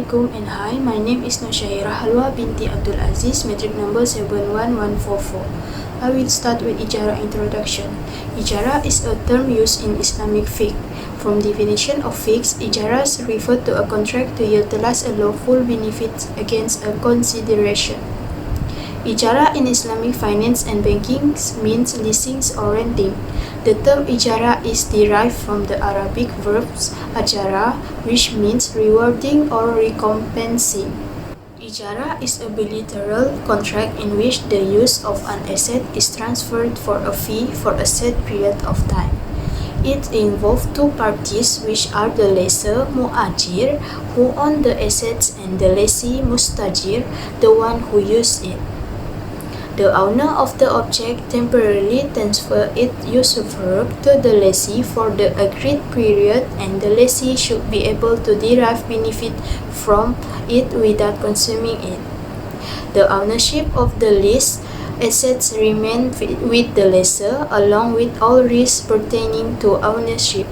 Assalamualaikum and hi, my name is Nursyahirah Halwa binti Abdul Aziz, metric number 71144. I will start with IJARA introduction. IJARA is a term used in Islamic fiqh. From definition of fiqh, IJARAs refer to a contract to utilize a lawful benefit against a consideration. IJARA in Islamic finance and banking means leasing or renting. The term IJARA is derived from the Arabic verbs ajara, which means rewarding or recompensing. IJARA is a bilateral contract in which the use of an asset is transferred for a fee for a set period of time. It involves two parties, which are the lessor mu'ajir, who own the assets, and the lessee mustajir, the one who uses it. The owner of the object temporarily transfers its usufruct to the lessee for the agreed period, and the lessee should be able to derive benefit from it without consuming it. The ownership of the leased assets remains with the lessor, along with all risks pertaining to ownership.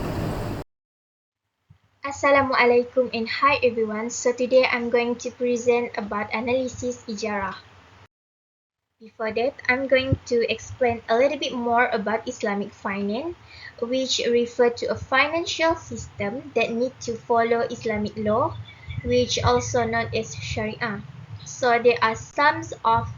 Assalamualaikum and hi everyone. So today I'm going to present about analysis IJARA. Before that, I'm going to explain a little bit more about Islamic finance, which refer to a financial system that need to follow Islamic law, which also known as Sharia. So there are some of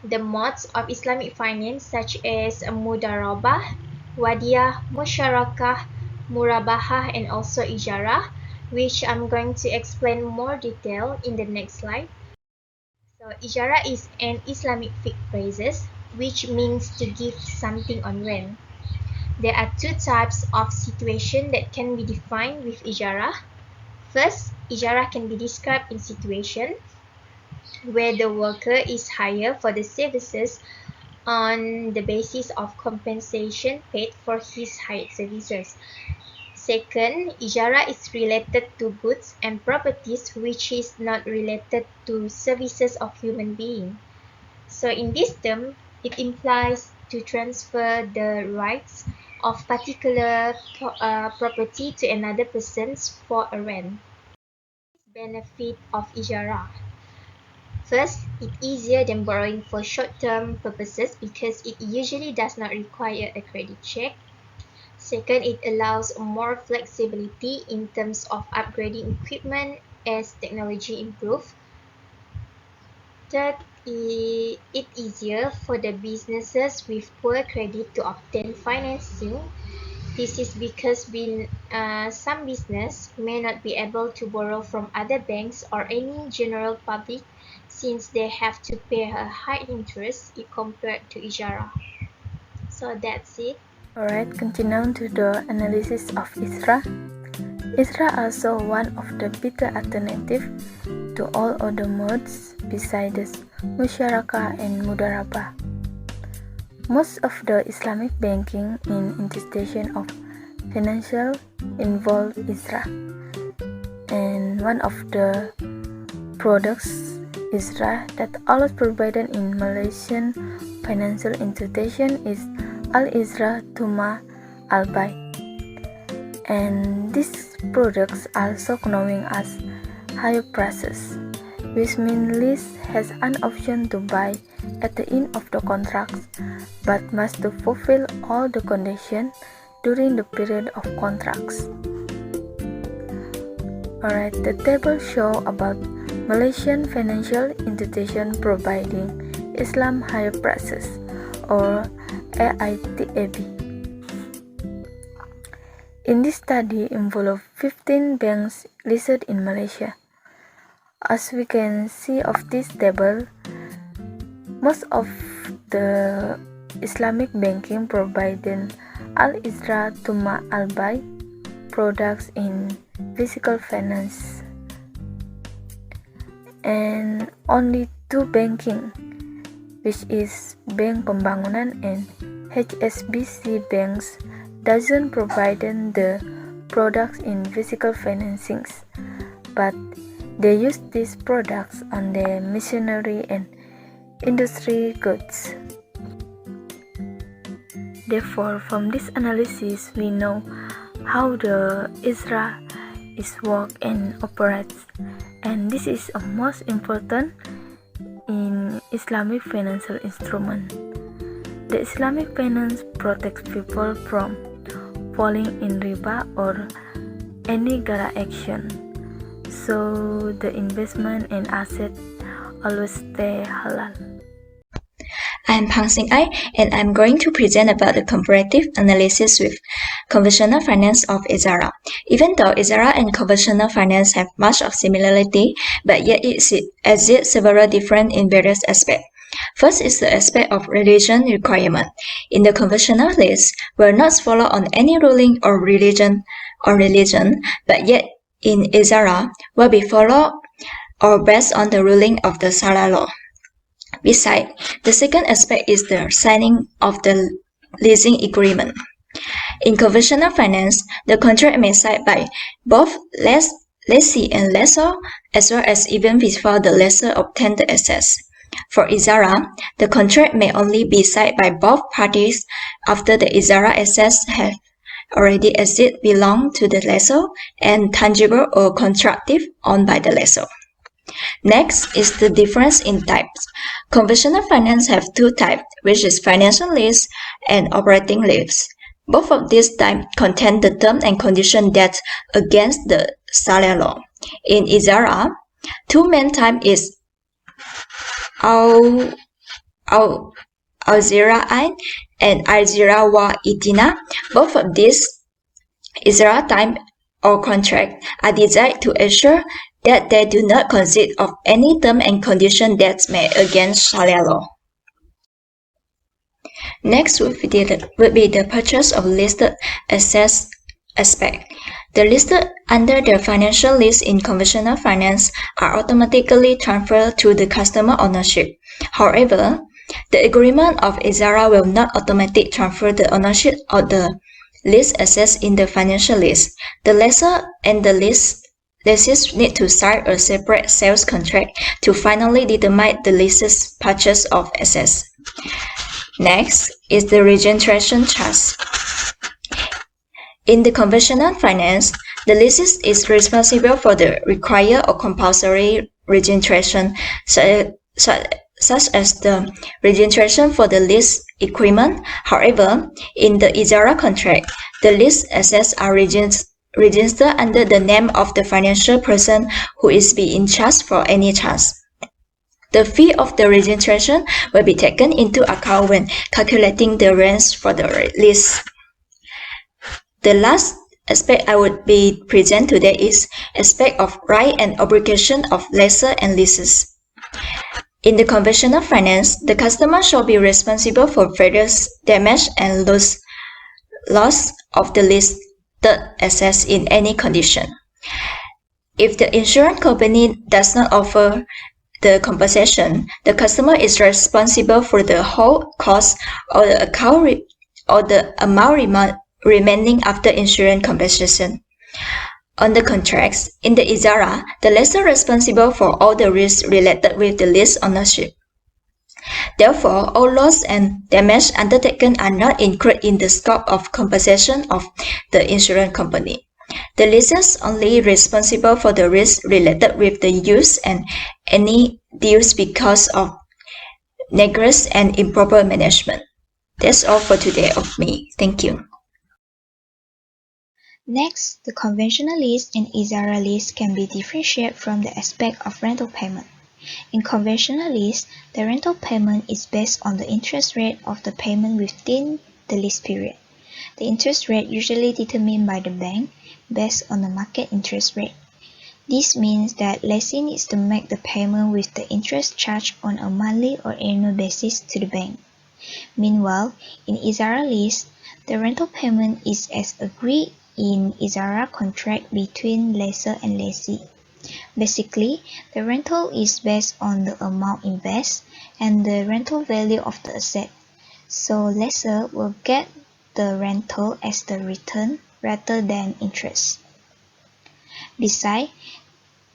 the modes of Islamic finance such as mudarabah, wadiyah, musyarakah, murabahah, and also IJARA, which I'm going to explain more detail in the next slide. So IJARA is an Islamic fiqh phrases, which means to give something on rent. There are two types of situation that can be defined with IJARA. First, IJARA can be described in situation where the worker is hired for the services on the basis of compensation paid for his hired services. Second, IJARA is related to goods and properties which is not related to services of human being. So in this term, it implies to transfer the rights of particular property to another person for a rent. Benefit of IJARA. First, it's easier than borrowing for short-term purposes because it usually does not require a credit check. Second, it allows more flexibility in terms of upgrading equipment as technology improves. Third, it's easier for the businesses with poor credit to obtain financing. This is because some business may not be able to borrow from other banks or any general public since they have to pay a high interest compared to IJARA. So that's it. Alright, continuing to the analysis of ISRA. ISRA also one of the better alternative to all other modes besides musyarakah and mudarabah. Most of the Islamic banking in institution of financial involve ISRA, and one of the products ISRA that always provided in Malaysian financial institution is Al-Isra Tuma Al-Bay, and these products also known as higher prices, which means lease has an option to buy at the end of the contract, but must to fulfill all the conditions during the period of contracts. Alright, the table show about Malaysian financial institution providing Islam higher prices or AITAB. In this study involved 15 banks listed in Malaysia. As we can see of this table, most of the Islamic banking providing Al-Isra Tuma Al-Bay products in physical finance, and only two banking, which is Bank Pembangunan and HSBC banks, doesn't provide the products in physical financings, but they use these products on their machinery and industry goods. Therefore, from this analysis, we know how the ISRA is work and operates, and and this is a most important in Islamic financial instrument. The Islamic finance protects people from falling in riba or any gara action, so the investment and asset always stay halal. I'm Phang Sin Ai, and I'm going to present about the comparative analysis with conventional finance of IJARA. Even though IJARA and conventional finance have much of similarity, but yet it exists several different in various aspects. First is the aspect of religion requirement. In the conventional list, we are not follow on any ruling or religion, but yet in IJARA, will be follow or based on the ruling of the Sharia law. Besides, the second aspect is the signing of the leasing agreement. In conventional finance, the contract may signed by both lessee and lessor, as well as even before the lessor obtained the access. For IJARA, the contract may only be signed by both parties after the IJARA assets have already belong to the lessor and tangible or constructive owned by the lessor. Next is the difference in types. Conventional finance have two types, which is financial lease and operating lease. Both of these types contain the term and condition that against the Sharia law. In IJARA, two main types is Al-Zira'i and Al-Zirawa. Both of these IJARA type or contract are designed to ensure that they do not consist of any term and condition that's made against Sharia law. Next would be the purchase of listed assets aspect. The listed under the financial list in conventional finance are automatically transferred to the customer ownership. However, the agreement of IJARA will not automatically transfer the ownership of the list assets in the financial list. The lessor and the lessees need to sign a separate sales contract to finally determine the lease's purchase of assets. Next is the registration charge. In the conventional finance, the leases is responsible for the required or compulsory registration, such as the registration for the lease equipment. However, in the IJARA contract, the lease assets are registered under the name of the financial person who is being charged for any charge. The fee of the registration will be taken into account when calculating the rents for the lease. The last aspect I would be present today is aspect of right and obligation of lessor and leases. In the conventional finance, the customer shall be responsible for various damage and loss of the listed assets in any condition. If the insurance company does not offer the compensation, the customer is responsible for the whole cost or the amount remaining after insurance compensation. On the contracts, in the IJARA, the lessor is responsible for all the risks related with the lease ownership. Therefore, all loss and damage undertaken are not included in the scope of compensation of the insurance company. The lessor is only responsible for the risks related with the use and any dues because of negligence and improper management. That's all for today of me. Thank you. Next, the conventional lease and IJARA lease can be differentiated from the aspect of rental payment. In conventional lease, the rental payment is based on the interest rate of the payment within the lease period. The interest rate usually determined by the bank based on the market interest rate. This means that lessee needs to make the payment with the interest charged on a monthly or annual basis to the bank. Meanwhile, in IJARA lease, the rental payment is as agreed in IJARA contract between lessor and lessee. Basically, the rental is based on the amount invested and the rental value of the asset, so lessor will get the rental as the return rather than interest. Besides,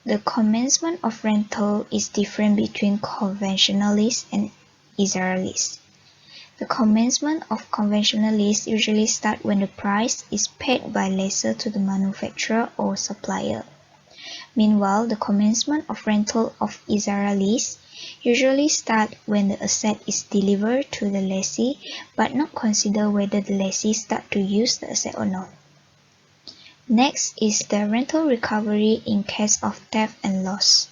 the commencement of rental is different between conventional lease and IJARA lease. The commencement of conventional lease usually starts when the price is paid by lessor to the manufacturer or supplier. Meanwhile, the commencement of rental of IJARA lease usually start when the asset is delivered to the lessee, but not consider whether the lessee start to use the asset or not. Next is the rental recovery in case of theft and loss.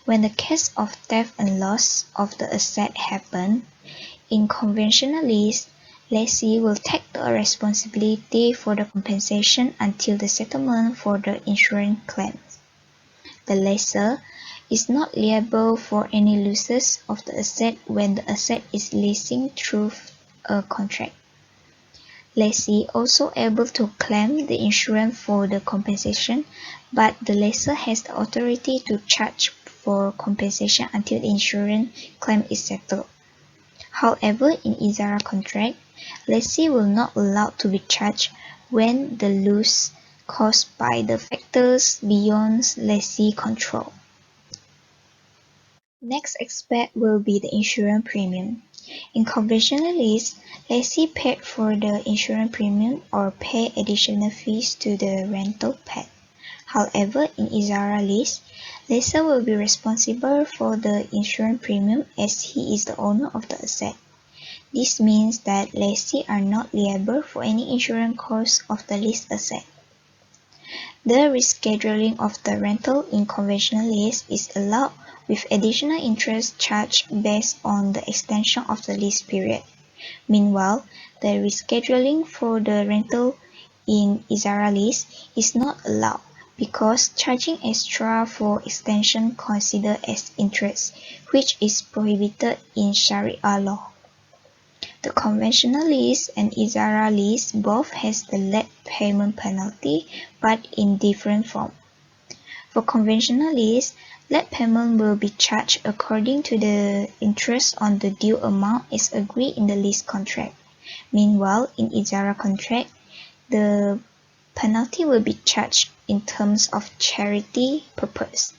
When the case of theft and loss of the asset happen, in conventional lease, lessee will take the responsibility for the compensation until the settlement for the insurance claims. The lessor is not liable for any losses of the asset when the asset is leasing through a contract. Lessee also able to claim the insurance for the compensation, but the lessor has the authority to charge for compensation until the insurance claim is settled. However, in IJARA contract, lessee will not allowed to be charged when the loss caused by the factors beyond lessee control. Next aspect will be the insurance premium. In conventional lease, lessee paid for the insurance premium or pay additional fees to the rental paid. However, in IJARA lease, lessor will be responsible for the insurance premium as he is the owner of the asset. This means that lessee are not liable for any insurance costs of the leased asset. The rescheduling of the rental in conventional lease is allowed with additional interest charged based on the extension of the lease period. Meanwhile, the rescheduling for the rental in IJARA lease is not allowed because charging extra for extension considered as interest, which is prohibited in Sharia law. The conventional lease and IJARA lease both has the late payment penalty, but in different form. For conventional lease, late payment will be charged according to the interest on the due amount as agreed in the lease contract. Meanwhile, in IJARA contract, the penalty will be charged in terms of charity purpose.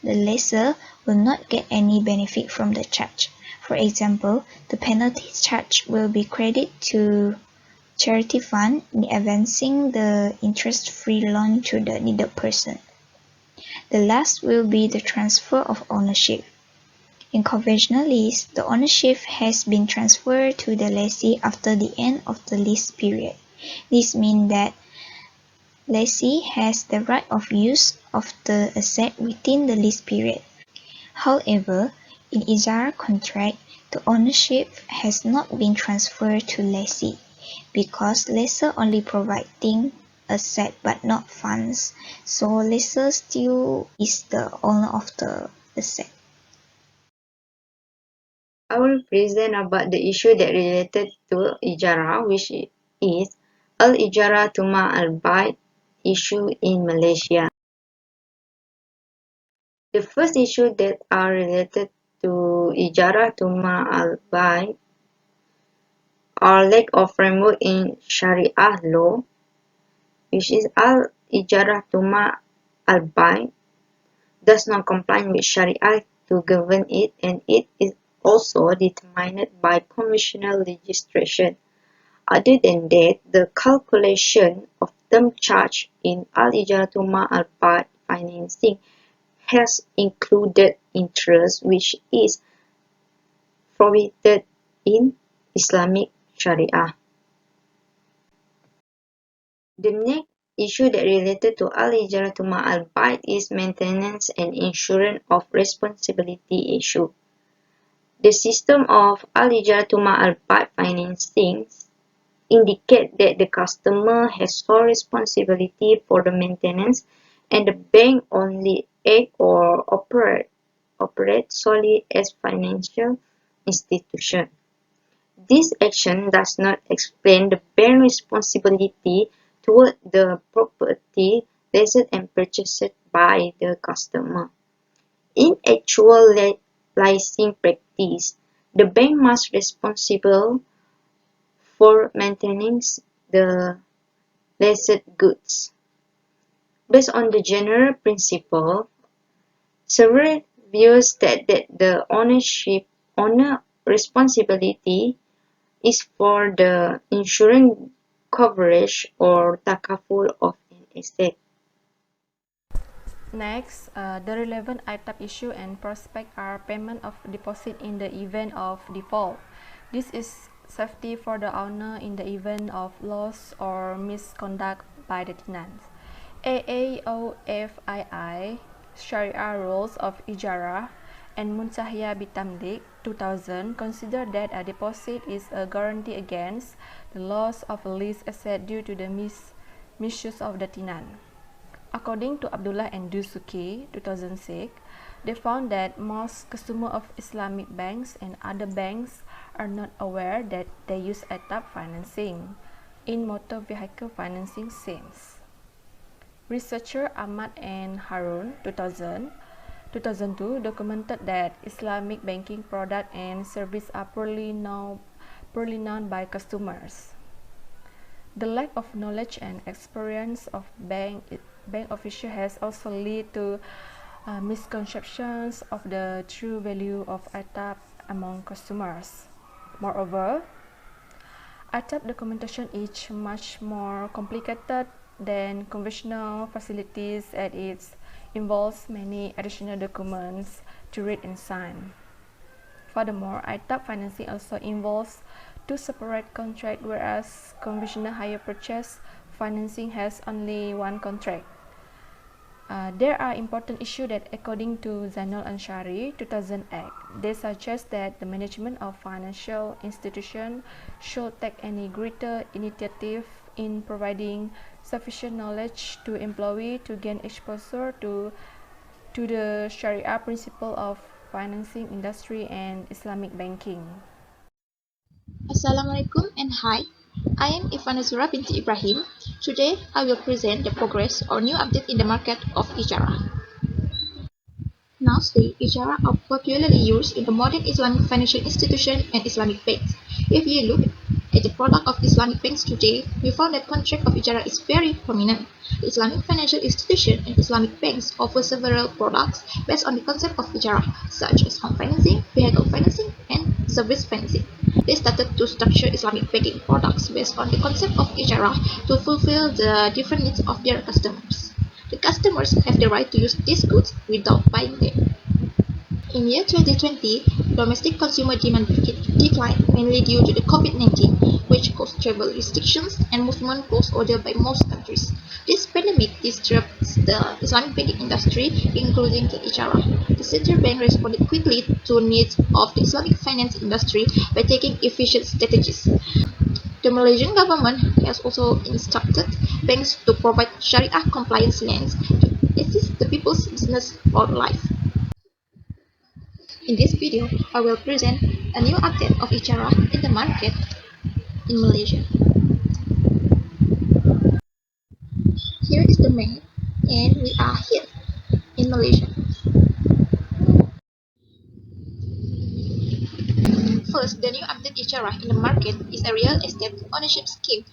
The lessor will not get any benefit from the charge. For example, the penalty charge will be credited to charity fund in advancing the interest-free loan to the needed person. The last will be the transfer of ownership. In conventional lease, the ownership has been transferred to the lessee after the end of the lease period. This means that lessee has the right of use of the asset within the lease period. However, in IJARA contract, the ownership has not been transferred to lessee because lessor only providing asset but not funds, so lessor still is the owner of the asset. I will present about the issue that related to IJARA, which is Al-Ijara Tuma Al-Bait issue in Malaysia. The first issue that are related to IJARA Tuma Al-Bait are lack of framework in Sharia law, which is Al-Ijara Tuma Al-Bait does not comply with Sharia to govern it, and it is also determined by conventional legislation. Other than that, the calculation of term charge in Al-Ijara Tuma Al-Bait financing has included interest, which is prohibited in Islamic Sharia. The next issue that related to Al-Ijara Tuma Al-Bait is maintenance and insurance of responsibility issue. The system of Al-Ijara Tuma Al-Bait financing indicate that the customer has sole responsibility for the maintenance and the bank only act or operate solely as financial institution. This action does not explain the bank responsibility toward the property leased and purchased by the customer. In actual leasing practice, the bank must responsible for maintaining the leased goods. Based on the general principle, several views that the owner responsibility is for the insurance coverage or takaful of an asset. Next, the relevant ITAP issue and prospect are payment of deposit in the event of default. This is safety for the owner in the event of loss or misconduct by the tenants. AAOFII, Sharia Rules of IJARA, and Munsahiyah Bitamlik 2000 consider that a deposit is a guarantee against the loss of a leased asset due to the misuse of the tenant. According to Abdullah and Dusuki 2006, they found that most customers of Islamic banks and other banks are not aware that they use ITAP financing in motor vehicle financing schemes. Researcher Ahmad and Harun 2002 documented that Islamic banking product and service are poorly known by customers. The lack of knowledge and experience of bank officials has also led to misconceptions of the true value of ITAP among customers. Moreover, ITAP documentation is much more complicated than conventional facilities as it involves many additional documents to read and sign. Furthermore, ITAP financing also involves two separate contracts, whereas conventional hire purchase financing has only one contract. There are important issues that, according to Zainul Ansari 2008, they suggest that the management of financial institutions should take any greater initiative in providing sufficient knowledge to employees to gain exposure to the Sharia principle of financing industry and Islamic banking. Assalamualaikum and hi, I am Iffah Nazurah binti Ibrahim. Today I will present the progress or new update in the market of IJARA. Nowadays, IJARA are popularly used in the modern Islamic financial institution and Islamic banks. If you look at the product of Islamic banks today, we found that contract of IJARA is very prominent. The Islamic financial institution and Islamic banks offer several products based on the concept of IJARA, such as home financing, vehicle financing, and service financing. They started to structure Islamic banking products based on the concept of IJARA to fulfill the different needs of their customers. The customers have the right to use these goods without buying them. In year 2020, domestic consumer demand declined mainly due to the COVID-19, which caused travel restrictions and movement closed order by most countries. This pandemic disrupts the Islamic banking industry, including the IJARA. The central bank responded quickly to needs of the Islamic finance industry by taking efficient strategies. The Malaysian government has also instructed banks to provide Sharia compliance loans to assist the people's business or life. In this video, I will present a new update of IJARA in the market in Malaysia. Here is the map, and we are here in Malaysia. First, the new update IJARA in the market is a real estate ownership scheme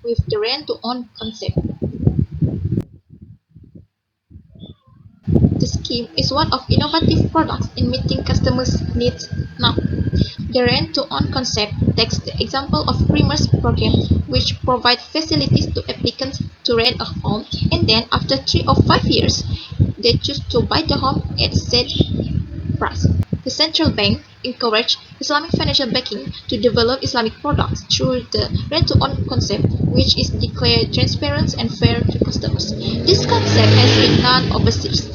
with the rent-to-own concept. The scheme is one of innovative products in meeting customers' needs now. The rent-to-own concept takes the example of Dreamers program, which provide facilities to applicants to rent a home, and then after 3 or 5 years, they choose to buy the home at said price. The central bank encouraged Islamic financial backing to develop Islamic products through the rent-to-own concept, which is declared transparent and fair to customers. This concept has been done overseas.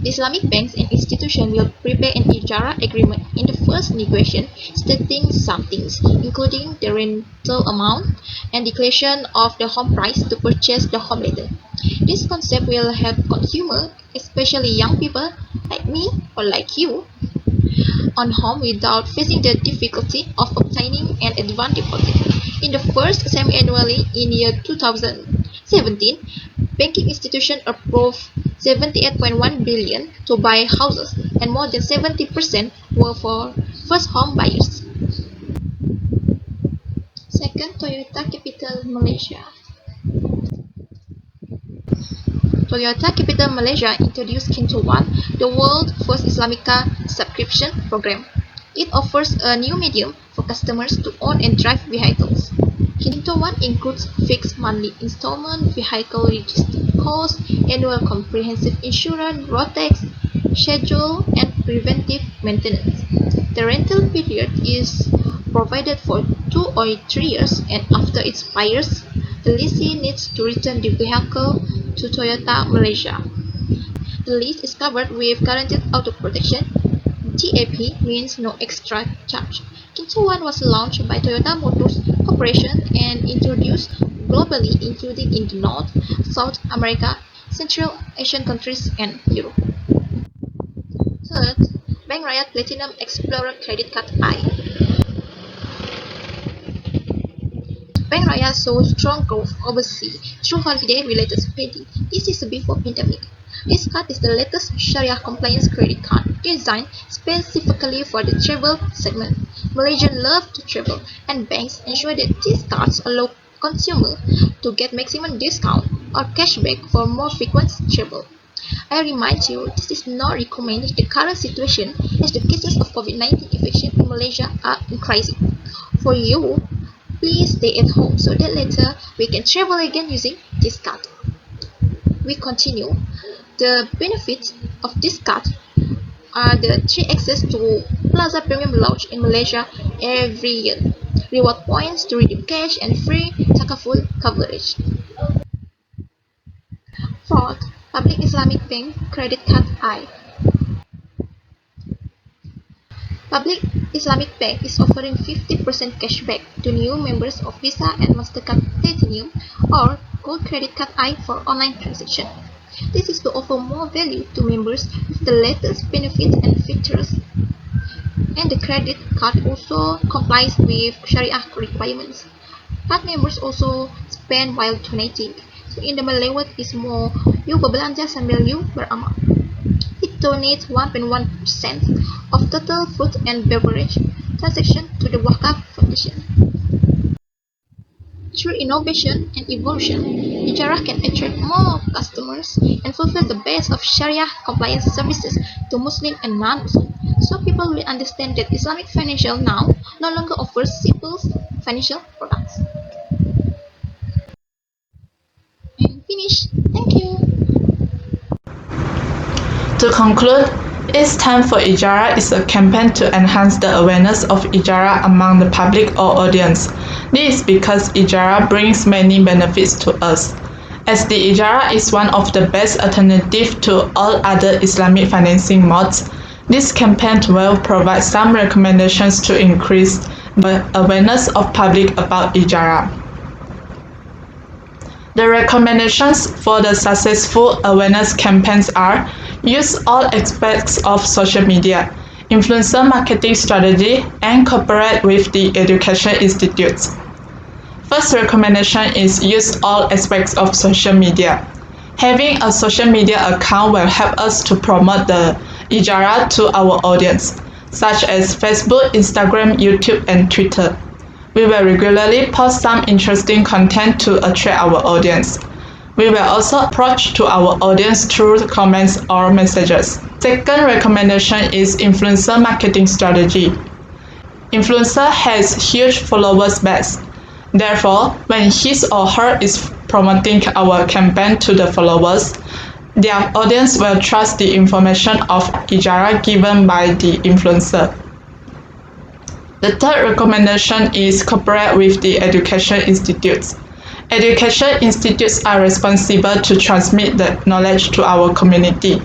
The Islamic banks and institutions will prepare an IJARA agreement in the first negotiation, stating some things, including the rental amount and declaration of the home price to purchase the home later. This concept will help consumers, especially young people like me or like you, on home without facing the difficulty of obtaining an advance deposit. In the first semi-annually in year 2017, banking institutions approved 78.1 billion to buy houses, and more than 70% were for first home buyers. Second, Toyota Capital Malaysia. Toyota Capital Malaysia introduced G01, the world's first Islamic car subscription program. It offers a new medium for customers to own and drive vehicles. Kinto 1 includes fixed monthly installment, vehicle registration cost, annual comprehensive insurance, road tax, schedule, and preventive maintenance. The rental period is provided for 2 or 3 years, and after it expires, the lessee needs to return the vehicle to Toyota Malaysia. The lease is covered with guaranteed auto protection. GAP means no extra charge. Kinto 1 was launched by Toyota Motors Corporation and introduced globally, including in the North, South America, Central Asian countries, and Europe. Third, Bank Raya Platinum Explorer Credit Card I. Bank Raya saw strong growth overseas through holiday-related spending. This is before pandemic. This card is the latest Sharia compliance credit card designed specifically for the travel segment. Malaysians love to travel, and banks ensure that these cards allow consumers to get maximum discount or cashback for more frequent travel. I remind you, this is not recommended in the current situation as the cases of COVID-19 infection in Malaysia are increasing. For you, please stay at home so that later we can travel again using this card. We continue. The benefits of this card are the 3 access to Plaza Premium Lounge in Malaysia every year, reward points to redeem cash, and free Takaful coverage. Fourth, Public Islamic Bank Credit Card I. Public Islamic Bank is offering 50% cashback to new members of Visa and Mastercard Platinum or Gold Credit Card I for online transaction. This is to offer more value to members with the latest benefits and features. And the credit card also complies with Sharia requirements. Card members also spend while donating. So in the Malay word is more, you berbelanja sambil you beramal. It donates 1.1% of total food and beverage transaction to the Wakaf Foundation. Through innovation and evolution, IJARA can attract more customers and fulfill the best of Sharia compliance services to Muslim and non-Muslim, so people will understand that Islamic financial now no longer offers simple financial products. And finish. Thank you. To conclude, It's Time for IJARA is a campaign to enhance the awareness of IJARA among the public or audience. This is because IJARA brings many benefits to us. As the IJARA is one of the best alternatives to all other Islamic financing modes, this campaign will provide some recommendations to increase the awareness of public about IJARA. The recommendations for the successful awareness campaigns are: use all aspects of social media, influencer marketing strategy, and cooperate with the education institutes. First recommendation is use all aspects of social media. Having a social media account will help us to promote the IJARA to our audience, such as Facebook, Instagram, YouTube, and Twitter. We will regularly post some interesting content to attract our audience. We will also approach to our audience through comments or messages. Second recommendation is influencer marketing strategy. Influencer has huge followers base. Therefore, when his or her is promoting our campaign to the followers, their audience will trust the information of IJARA given by the influencer. The third recommendation is cooperate with the education institutes. Education institutes are responsible to transmit the knowledge to our community.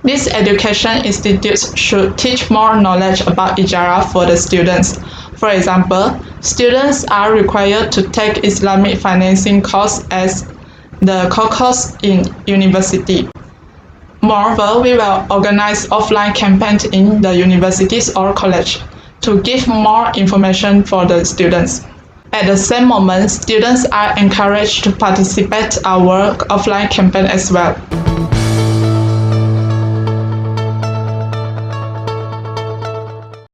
These education institutes should teach more knowledge about IJARA for the students. For example, students are required to take Islamic financing course as the core course in university. Moreover, we will organize offline campaigns in the universities or college to give more information for the students. At the same moment, students are encouraged to participate in our offline campaign as well.